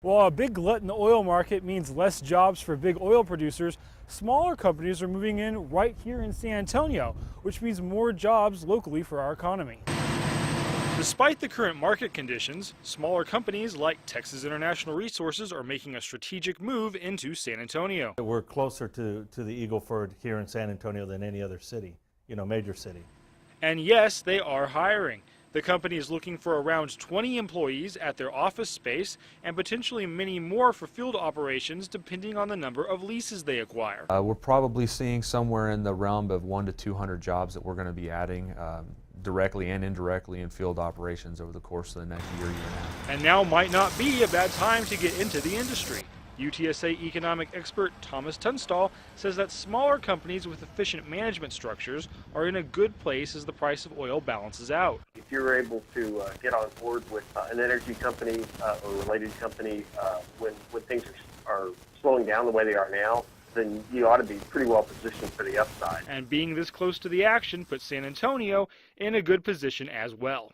While a big glut in the oil market means less jobs for big oil producers, smaller companies are moving in right here in San Antonio, which means more jobs locally for our economy. Despite the current market conditions, smaller companies like Texas International Resources are making a strategic move into San Antonio. We're closer to the Eagle Ford here in San Antonio than any other city, major city. And yes, they are hiring. The company is looking for around 20 employees at their office space and potentially many more for field operations depending on the number of leases they acquire. We're probably seeing somewhere in the realm of 100 to 200 jobs that we're going to be adding directly and indirectly in field operations over the course of the next year and a half. And now might not be a bad time to get into the industry. UTSA economic expert Thomas Tunstall says that smaller companies with efficient management structures are in a good place as the price of oil balances out. If you're able to get on board with an energy company or related company when things are slowing down the way they are now, then you ought to be pretty well positioned for the upside. And being this close to the action puts San Antonio in a good position as well.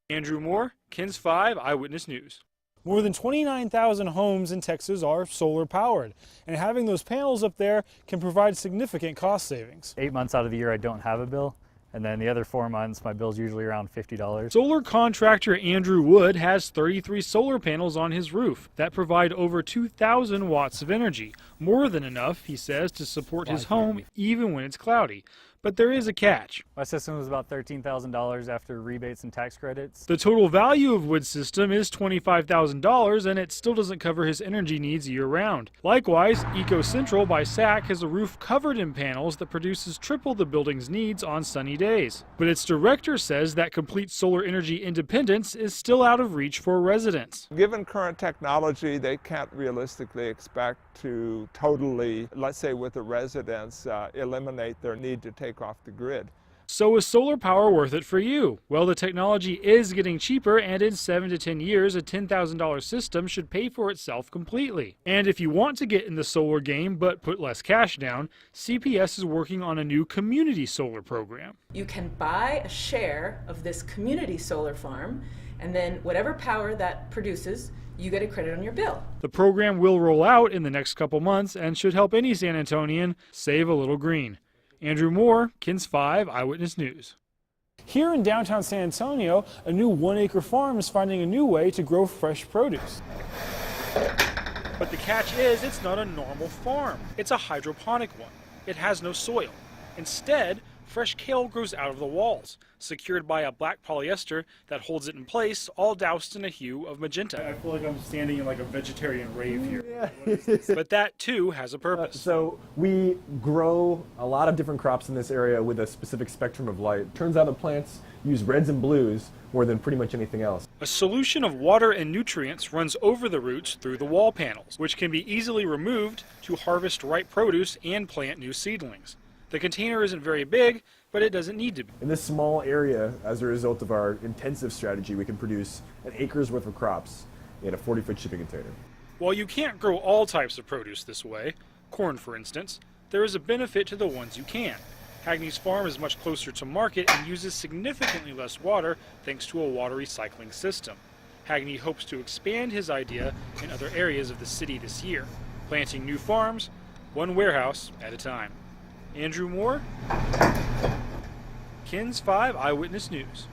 Andrew Moore, KENS 5 Eyewitness News. More than 29,000 homes in Texas are solar powered, and having those panels up there can provide significant cost savings. 8 months out of the year I don't have a bill, and then the other 4 months my bill's usually around $50. Solar contractor Andrew Wood has 33 solar panels on his roof that provide over 2,000 watts of energy, more than enough, he says, to support his home even when it's cloudy. But there is a catch. My system was about $13,000 after rebates and tax credits. The total value of Wood's system is $25,000, and it still doesn't cover his energy needs year-round. Likewise, Eco Central by SAC has a roof covered in panels that produces triple the building's needs on sunny days. But its director says that complete solar energy independence is still out of reach for residents. Given current technology, they can't realistically expect to totally, let's say with the residents, eliminate their need to take off the grid. So is solar power worth it for you? Well, the technology is getting cheaper, and in 7 to 10 years, a $10,000 system should pay for itself completely. And if you want to get in the solar game but put less cash down, CPS is working on a new community solar program. You can buy a share of this community solar farm, and then whatever power that produces, you get a credit on your bill. The program will roll out in the next couple months and should help any San Antonian save a little green. Andrew Moore, KENS 5 Eyewitness News. Here in downtown San Antonio, a new 1-acre farm is finding a new way to grow fresh produce. But the catch is, it's not a normal farm. It's a hydroponic one. It has no soil. Instead, fresh kale grows out of the walls, secured by a black polyester that holds it in place, all doused in a hue of magenta. I feel like I'm standing in like a vegetarian rave here. Yeah. But that too has a purpose. So we grow a lot of different crops in this area with a specific spectrum of light. Turns out the plants use reds and blues more than pretty much anything else. A solution of water and nutrients runs over the roots through the wall panels, which can be easily removed to harvest ripe produce and plant new seedlings. The container isn't very big, but it doesn't need to be. In this small area, as a result of our intensive strategy, we can produce an acre's worth of crops in a 40-foot shipping container. While you can't grow all types of produce this way, corn for instance, there is a benefit to the ones you can. Hagney's farm is much closer to market and uses significantly less water thanks to a water recycling system. Hagney hopes to expand his idea in other areas of the city this year, planting new farms, one warehouse at a time. Andrew Moore, KENS 5 Eyewitness News.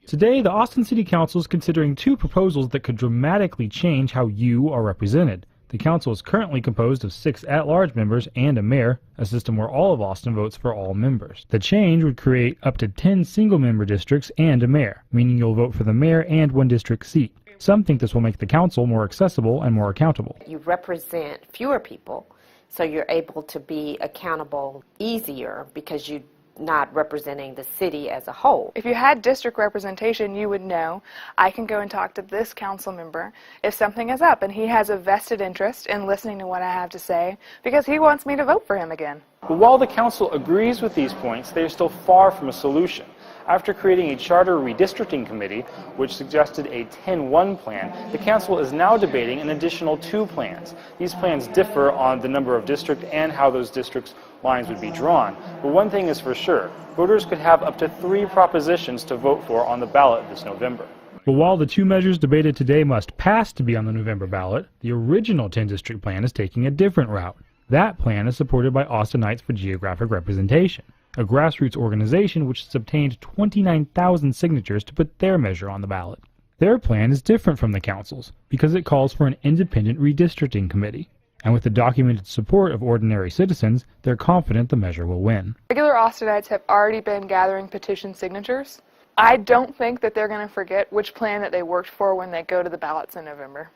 Today, the Austin City Council is considering 2 proposals that could dramatically change how you are represented. The council is currently composed of 6 at-large members and a mayor, a system where all of Austin votes for all members. The change would create up to 10 single-member districts and a mayor, meaning you'll vote for the mayor and 1 district seat. Some think this will make the council more accessible and more accountable. You represent fewer people, so you're able to be accountable easier because you're not representing the city as a whole. If you had district representation, you would know I can go and talk to this council member if something is up and he has a vested interest in listening to what I have to say because he wants me to vote for him again. But while the council agrees with these points, they are still far from a solution. After creating a charter redistricting committee, which suggested a 10-1 plan, the council is now debating an additional 2 plans. These plans differ on the number of districts and how those districts' lines would be drawn. But one thing is for sure, voters could have up to 3 propositions to vote for on the ballot this November. But while the two measures debated today must pass to be on the November ballot, the original 10-district plan is taking a different route. That plan is supported by Austinites for Geographic Representation, a grassroots organization which has obtained 29,000 signatures to put their measure on the ballot. Their plan is different from the council's because it calls for an independent redistricting committee. And with the documented support of ordinary citizens, they're confident the measure will win. Regular Austinites have already been gathering petition signatures. I don't think that they're going to forget which plan that they worked for when they go to the ballots in November.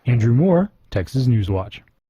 Andrew Moore, Texas News Watch.